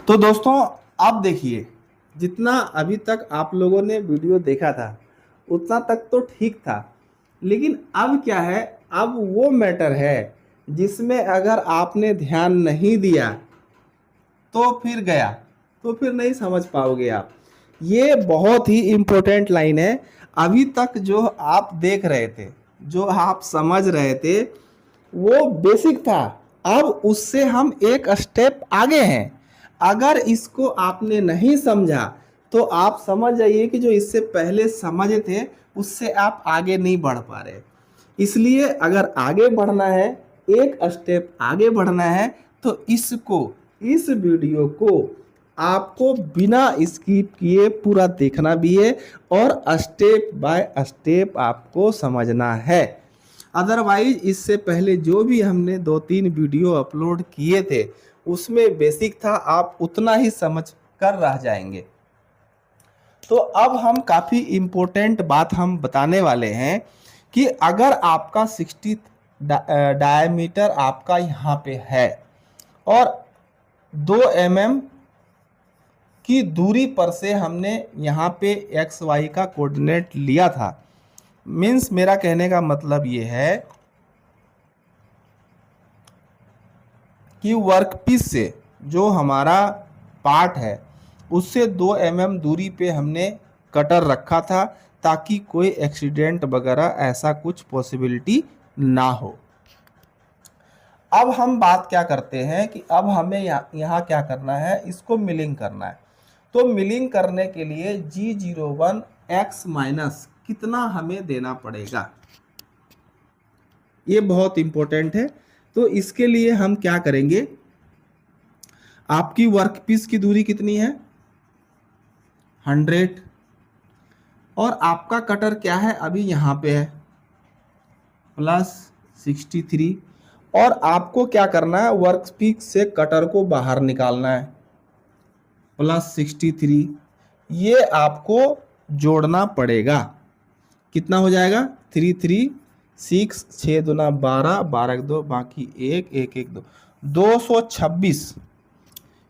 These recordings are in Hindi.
तो दोस्तों आप देखिए, जितना अभी तक आप लोगों ने वीडियो देखा था उतना तक तो ठीक था। लेकिन अब क्या है, अब वो मैटर है जिसमें अगर आपने ध्यान नहीं दिया तो फिर गया, तो फिर नहीं समझ पाओगे आप। ये बहुत ही इम्पोर्टेंट लाइन है। अभी तक जो आप देख रहे थे, जो आप समझ रहे थे, वो बेसिक था। अब उससे हम एक स्टेप आगे हैं। अगर इसको आपने नहीं समझा तो आप समझ जाइए कि जो इससे पहले समझे थे उससे आप आगे नहीं बढ़ पा रहे। इसलिए अगर आगे बढ़ना है, एक स्टेप आगे बढ़ना है, तो इस वीडियो को आपको बिना स्किप किए पूरा देखना भी है और स्टेप बाय स्टेप आपको समझना है। अदरवाइज इससे पहले जो भी हमने 2-3 वीडियो अपलोड किए थे उसमें बेसिक था, आप उतना ही समझ कर रह जाएंगे। तो अब हम काफ़ी इम्पोर्टेंट बात हम बताने वाले हैं कि अगर आपका 60 डायमीटर आपका यहाँ पे है और 2 mm की दूरी पर से हमने यहाँ पे एक्स वाई का कोऑर्डिनेट लिया था। मीन्स मेरा कहने का मतलब ये है कि वर्कपीस से जो हमारा पार्ट है उससे 2 mm दूरी पे हमने कटर रखा था ताकि कोई एक्सीडेंट वगैरह ऐसा कुछ पॉसिबिलिटी ना हो। अब हम बात क्या करते हैं कि अब हमें यहाँ क्या करना है, इसको मिलिंग करना है। तो मिलिंग करने के लिए G01 x माइनस कितना हमें देना पड़ेगा, ये बहुत इंपॉर्टेंट है। तो इसके लिए हम क्या करेंगे, आपकी वर्कपीस की दूरी कितनी है 100 और आपका कटर क्या है अभी यहाँ पे है +63 और आपको क्या करना है, वर्कपीस से कटर को बाहर निकालना है +63। ये आपको जोड़ना पड़ेगा। कितना हो जाएगा 3 3 6 6 दूना 12 12 2 बाकी 1 1 1 2 226।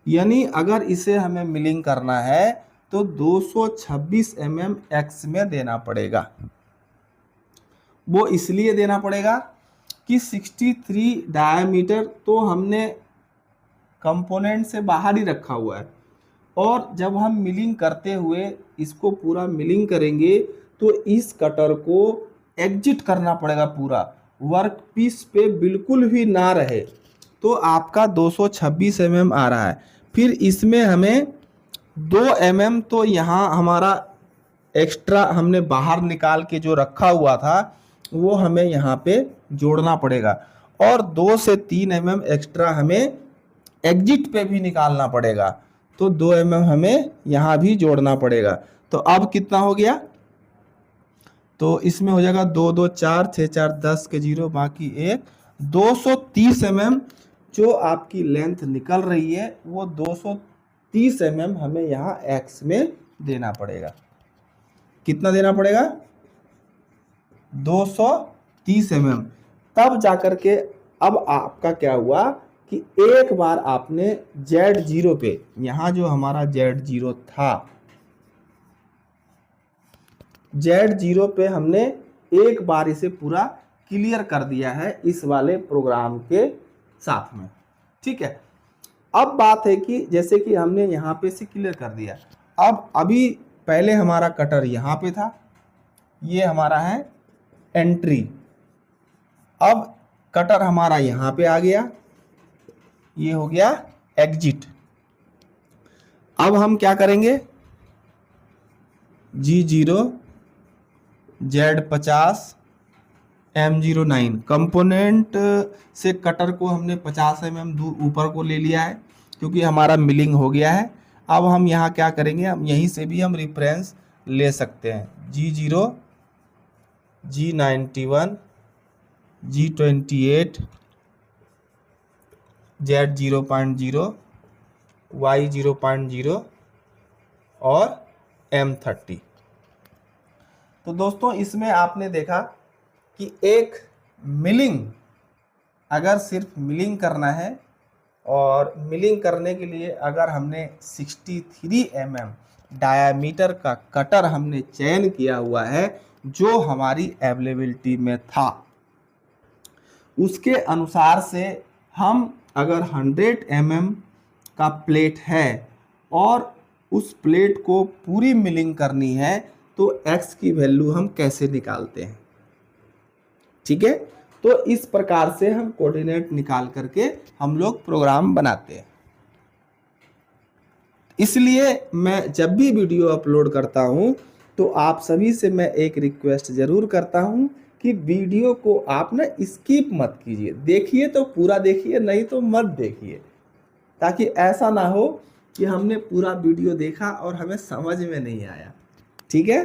यानी अगर इसे हमें मिलिंग करना है तो 226 mm x में देना पड़ेगा। वो इसलिए देना पड़ेगा कि 63 डायमीटर तो हमने कंपोनेंट से बाहर ही रखा हुआ है और जब हम मिलिंग करते हुए इसको पूरा मिलिंग करेंगे तो इस कटर को एग्जिट करना पड़ेगा, पूरा वर्कपीस पे बिल्कुल भी ना रहे। तो आपका 226 mm आ रहा है। फिर इसमें हमें 2 mm तो यहाँ हमारा एक्स्ट्रा हमने बाहर निकाल के जो रखा हुआ था वो हमें यहाँ पे जोड़ना पड़ेगा और 2 से 3 mm एक्स्ट्रा हमें एग्जिट पे भी निकालना पड़ेगा। तो 2 mm हमें यहाँ भी जोड़ना पड़ेगा। तो अब कितना हो गया, तो इसमें हो जाएगा 2 2 4 6 4 10 के 0 बाकी 1 230 mm जो आपकी लेंथ निकल रही है वो 230 mm हमें यहाँ एक्स में देना पड़ेगा। कितना देना पड़ेगा 230 mm। तब जाकर के अब आपका क्या हुआ कि एक बार आपने Z0 पे, यहाँ जो हमारा Z0 था, Z0 पे हमने एक बार इसे पूरा क्लियर कर दिया है इस वाले प्रोग्राम के साथ में। ठीक है, अब बात है कि जैसे कि हमने यहाँ पे से क्लियर कर दिया, अब अभी पहले हमारा कटर यहाँ पे था, ये हमारा है एंट्री। अब कटर हमारा यहाँ पे आ गया, ये हो गया एग्जिट। अब हम क्या करेंगे, G0 Z50 M09 कंपोनेंट से कटर को हमने 50 mm दूर ऊपर को ले लिया है क्योंकि हमारा मिलिंग हो गया है। अब हम यहाँ क्या करेंगे, हम यहीं से भी हम रेफरेंस ले सकते हैं। G0 G91 G28 Z0.0 Y0.0 और M30। तो दोस्तों इसमें आपने देखा कि एक मिलिंग, अगर सिर्फ मिलिंग करना है और मिलिंग करने के लिए अगर हमने 63 डायामीटर का कटर हमने चयन किया हुआ है जो हमारी अवेलेबिलिटी में था, उसके अनुसार से हम अगर 100 का प्लेट है और उस प्लेट को पूरी मिलिंग करनी है तो x की वैल्यू हम कैसे निकालते हैं। ठीक है, तो इस प्रकार से हम कोऑर्डिनेट निकाल करके हम लोग प्रोग्राम बनाते हैं। इसलिए मैं जब भी वीडियो अपलोड करता हूं तो आप सभी से मैं एक रिक्वेस्ट जरूर करता हूं कि वीडियो को आप ना स्किप मत कीजिए, देखिए तो पूरा देखिए, नहीं तो मत देखिए, ताकि ऐसा ना हो कि हमने पूरा वीडियो देखा और हमें समझ में नहीं आया। ठीक है।